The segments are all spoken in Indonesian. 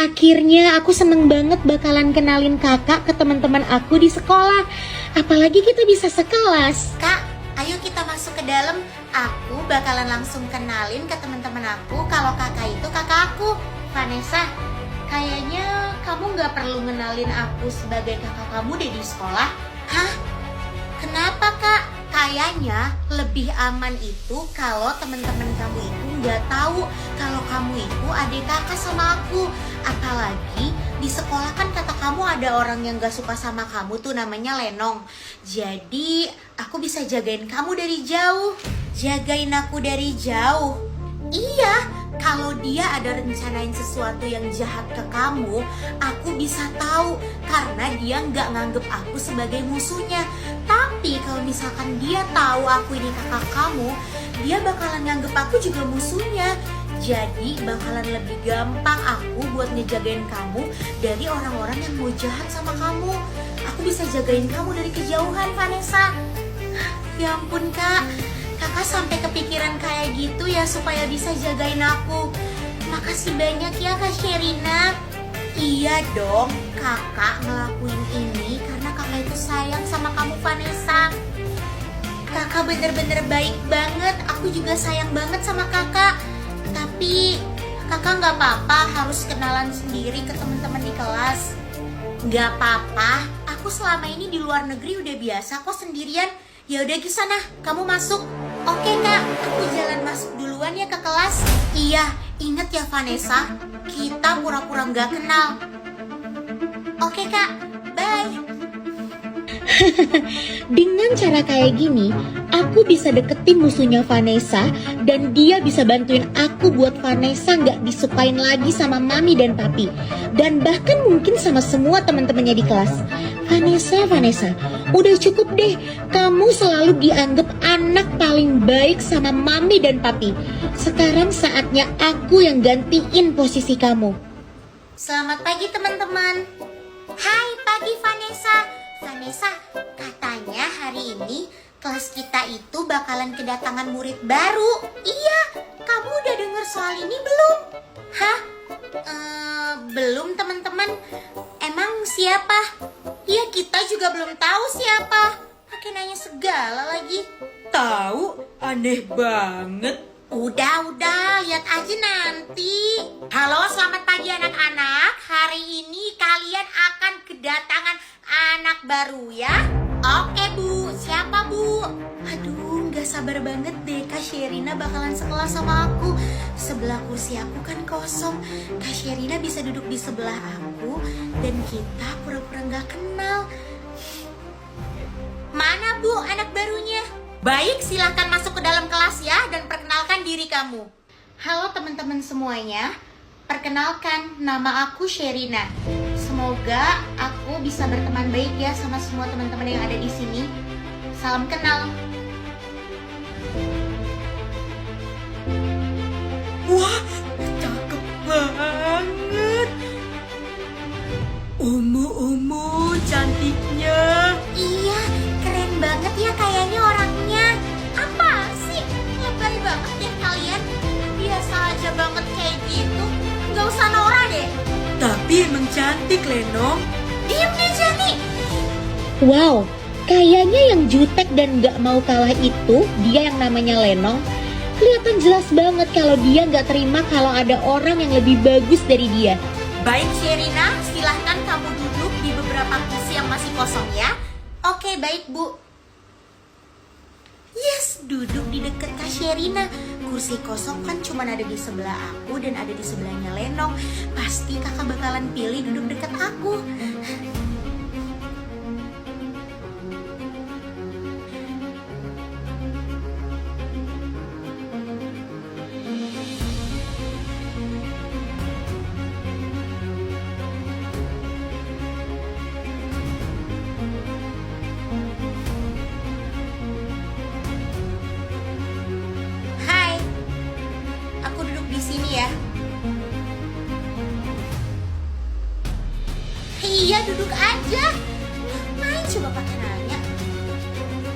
Akhirnya aku seneng banget bakalan kenalin kakak ke teman-teman aku di sekolah. Apalagi kita bisa sekelas. Kak, ayo kita masuk ke dalam. Aku bakalan langsung kenalin ke teman-teman aku kalau kakak itu kakak aku, Vanessa. Kayaknya kamu gak perlu ngenalin aku sebagai kakak kamu deh di sekolah. Hah? Kenapa kak? Kayaknya lebih aman itu kalau teman-teman kamu itu nggak tahu kalau kamu itu adik kakak sama aku. Apalagi di sekolah kan kata kamu ada orang yang gak suka sama kamu tuh namanya Lenong. Jadi aku bisa jagain kamu dari jauh. Jagain aku dari jauh. Iya, kalau dia ada rencanain sesuatu yang jahat ke kamu, aku bisa tahu karena dia nggak nganggep aku sebagai musuhnya. Tapi kalau misalkan dia tahu aku ini kakak kamu, dia bakalan nganggep aku juga musuhnya. Jadi bakalan lebih gampang aku buat ngejagain kamu dari orang-orang yang mau jahat sama kamu. Aku bisa jagain kamu dari kejauhan, Vanessa. Ya ampun kak, kakak sampai kepikiran kayak gitu ya supaya bisa jagain aku. Makasih banyak ya Kak Sherina. Iya dong, kakak ngelakuin ini karena kakak itu sayang sama kamu Vanessa. Kakak bener-bener baik banget, aku juga sayang banget sama kakak. Tapi kakak gak apa-apa harus kenalan sendiri ke teman-teman di kelas. Gak apa-apa, aku selama ini di luar negeri udah biasa kok sendirian. Ya udah ke sana, kamu masuk. Oke kak, aku jalan masuk duluan ya ke kelas. Iya, inget ya Vanessa, kita pura-pura gak kenal. Oke kak, bye. Dengan cara kayak gini, aku bisa deketin musuhnya Vanessa dan dia bisa bantuin aku buat Vanessa nggak disukain lagi sama mami dan papi. Dan bahkan mungkin sama semua teman-temannya di kelas. Vanessa, udah cukup deh. Kamu selalu dianggap anak paling baik sama mami dan papi. Sekarang saatnya aku yang gantiin posisi kamu. Selamat pagi teman-teman. Hai pagi Vanessa. Vanessa, katanya hari ini kelas kita itu bakalan kedatangan murid baru. Iya, kamu udah denger soal ini belum? Hah? Belum teman-teman. Emang siapa? Ya kita juga belum tahu siapa. Pakai nanya segala lagi. Tahu, aneh banget. Udah, lihat aja nanti. Halo, selamat pagi anak-anak. Hari ini kalian akan kedatangan anak baru ya? Oke bu, siapa bu? Aduh, gak sabar banget deh Kak Sherina bakalan sekelas sama aku. Sebelah kursi aku kan kosong. Kak Sherina bisa duduk di sebelah aku dan kita pura-pura gak kenal. Mana bu anak barunya? Baik, silahkan masuk ke dalam kelas ya dan perkenalkan diri kamu. Halo teman-teman semuanya, perkenalkan nama aku Sherina. Semoga aku bisa berteman baik ya sama semua teman-teman yang ada di sini. Salam kenal. Wah, cakep banget. Omo, cantiknya. Iya, keren banget ya kayaknya orangnya. Apa sih? Lebay banget ya kalian. Biasa aja banget kayak gitu. Gak usah norak deh. Tapi emang cantik, Lenong. Diem deh Jani. Wow, kayaknya yang jutek dan gak mau kalah itu dia yang namanya Lenong. Kelihatan jelas banget kalau dia gak terima kalau ada orang yang lebih bagus dari dia. Baik Sherina, silahkan kamu duduk di beberapa kursi yang masih kosong ya. Oke, baik Bu. Yes, duduk di dekat Kak Sherina. Kursi kosong kan cuma ada di sebelah aku dan ada di sebelahnya Lenong. Pasti kakak bakalan pilih duduk dekat aku. Hai, aku duduk di sini ya. Iya, duduk aja. Ngapain coba pakai nanya?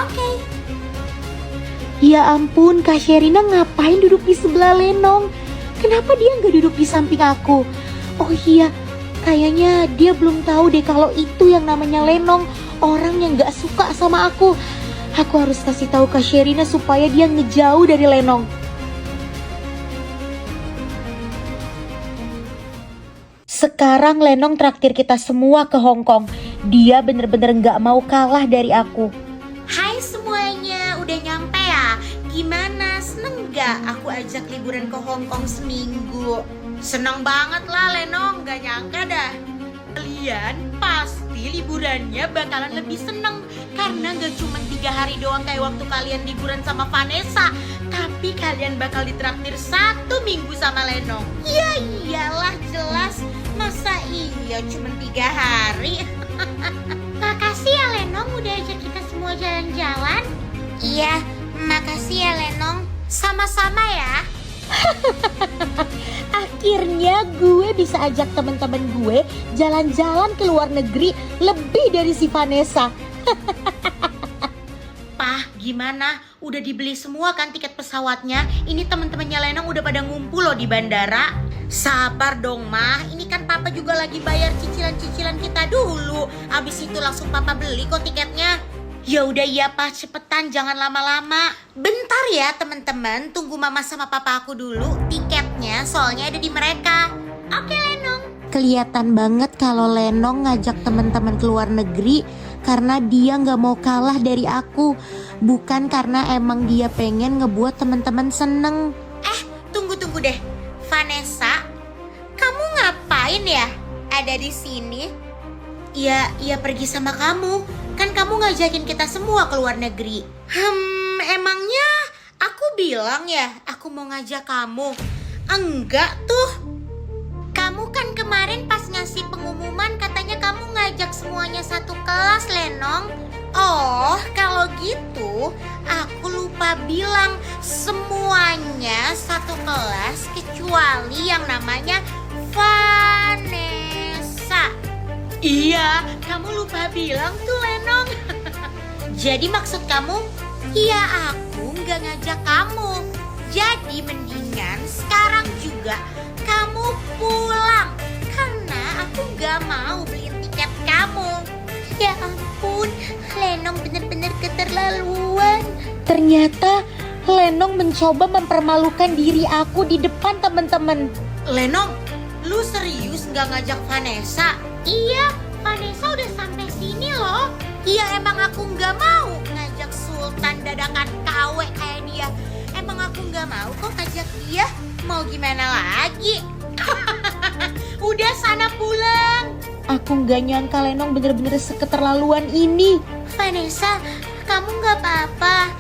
Oke. Ya ampun, Kak Sherina ngapain duduk di sebelah Lenong? Kenapa dia nggak duduk di samping aku? Oh iya, kayaknya dia belum tahu deh kalau itu yang namanya Lenong, orang yang gak suka sama aku. Aku harus kasih tahu ke Sherina supaya dia ngejauh dari Lenong. Sekarang Lenong traktir kita semua ke Hong Kong. Dia bener-bener gak mau kalah dari aku. Hai semuanya, udah nyampe ya? Gimana, seneng gak aku ajak liburan ke Hong Kong seminggu? Seneng banget lah Lenong, gak nyangka dah. Kalian pasti liburannya bakalan lebih seneng. Karena gak cuma 3 hari doang kayak waktu kalian liburan sama Vanessa, tapi kalian bakal ditraktir 1 minggu sama Lenong. Ya iyalah jelas, masa iya cuma 3 hari. Makasih ya Lenong udah ajak kita semua jalan-jalan. Iya, makasih ya Lenong. Sama-sama ya. Akhirnya gue bisa ajak teman-teman gue jalan-jalan ke luar negeri lebih dari si Vanessa. Pah, gimana? Udah dibeli semua kan tiket pesawatnya? Ini teman-temannya Lenong udah pada ngumpul loh di bandara. Sabar dong mah, ini kan papa juga lagi bayar cicilan-cicilan kita dulu. Abis itu langsung papa beli kok tiketnya. Ya udah iya Pah, cepetan jangan lama-lama. Bentar ya teman-teman, tunggu mama sama papa aku dulu. Tiketnya soalnya ada di mereka. Oke Lenong. Kelihatan banget kalau Lenong ngajak teman-teman ke luar negeri karena dia nggak mau kalah dari aku, bukan karena emang dia pengen ngebuat teman-teman seneng. Tunggu deh. Vanessa, kamu ngapain ya ada di sini? Iya pergi sama kamu. Kan kamu ngajakin kita semua ke luar negeri. Emangnya aku bilang ya aku mau ngajak kamu? Enggak tuh. Kamu kan kemarin pas ngasih pengumuman katanya kamu ngajak semuanya satu kelas Lenong. Oh, kalau gitu aku lupa bilang semuanya satu kelas kecuali yang namanya Vanessa. Iya, kamu lupa bilang tuh Lenong. Jadi maksud kamu, iya aku nggak ngajak kamu. Jadi mendingan sekarang juga kamu pulang karena aku nggak mau beliin tiket kamu. Ya ampun, Lenong bener-bener keterlaluan. Ternyata Lenong mencoba mempermalukan diri aku di depan teman-teman. Lenong, lu serius nggak ngajak Vanessa? Iya, Vanessa udah sampai sini loh. Iya, emang aku nggak mau ngajak Sultan dadakan KW kayak dia. Emang aku nggak mau kok ngajak dia. Mau gimana lagi? Udah sana pulang. Aku nggak nyangka Lenong bener-bener seketerlaluan ini. Vanessa, kamu nggak apa-apa.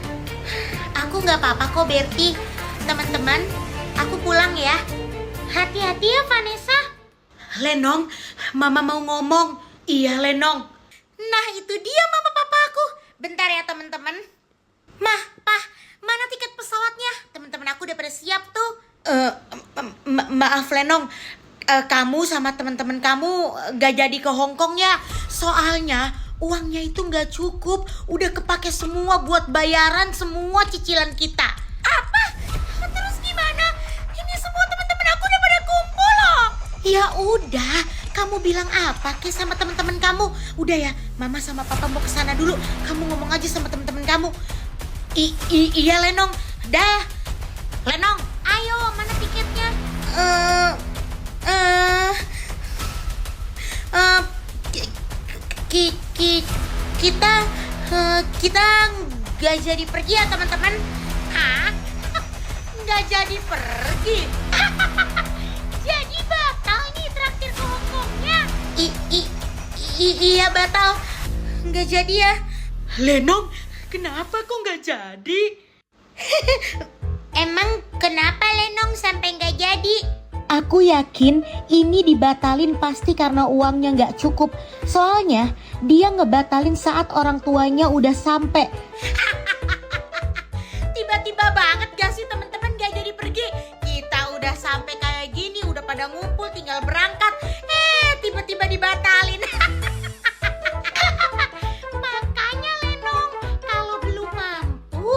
Aku nggak apa-apa kok Berti. Teman-teman, aku pulang ya. Hati-hati ya Vanessa. Lenong, mama mau ngomong. Iya Lenong. Nah itu dia mama papa aku. Bentar ya teman-teman. Mah, Pah, mana tiket pesawatnya? Teman-teman aku udah pada siap tuh. Maaf Lenong. Kamu sama teman-teman kamu gak jadi ke Hong Kong ya. Soalnya uangnya itu gak cukup. Udah kepake semua buat bayaran semua cicilan kita. Apa? Terus gimana? Ini semua teman-teman aku udah pada kumpul loh. Ya udah, kamu bilang apa ke sama teman-teman kamu? Udah ya, mama sama papa mau kesana dulu. Kamu ngomong aja sama teman-teman kamu. Iya Lenong. Dah. Lenong, ayo mana tiketnya? Kita nggak jadi pergi ya teman-teman. Hah? Nggak jadi pergi? Jadi batal nih traktir ke Hongkongnya? Iya batal. Nggak jadi ya. Lenong, kenapa kok nggak jadi? Emang kenapa Lenong sampai nggak jadi? Aku yakin ini dibatalin pasti karena uangnya nggak cukup. Soalnya dia ngebatalin saat orang tuanya udah sampai. Tiba-tiba banget gak sih teman-teman gak jadi pergi? Kita udah sampai kayak gini, udah pada ngumpul tinggal berangkat. Tiba-tiba dibatalin. Makanya Lenong, kalau belum mampu,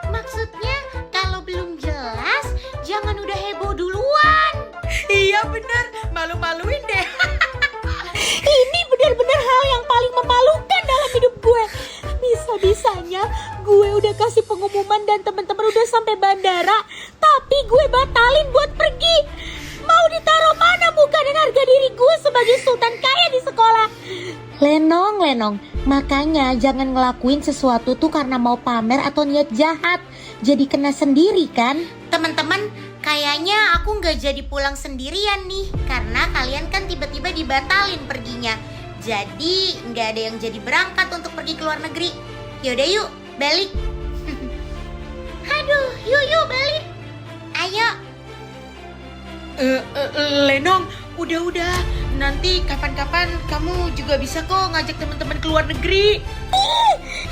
maksudnya kalau belum jelas, jangan udah heboh duluan. Iya bener, malu-malu Bisa-bisanya gue udah kasih pengumuman dan teman-teman udah sampai bandara, tapi gue batalin buat pergi. Mau ditaruh mana muka dan harga diri gue sebagai sultan kaya di sekolah? Lenong, makanya jangan ngelakuin sesuatu tuh karena mau pamer atau niat jahat. Jadi kena sendiri kan? Teman-teman, kayaknya aku nggak jadi pulang sendirian nih, karena kalian kan tiba-tiba dibatalin perginya. Jadi nggak ada yang jadi berangkat untuk pergi ke luar negeri. Yaudah yuk, balik. Aduh, yuk balik. Ayo. Lenong, udah. Nanti kapan-kapan kamu juga bisa kok ngajak teman-teman ke luar negeri.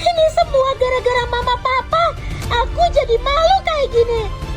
Ini semua gara-gara mama papa. Aku jadi malu kayak gini.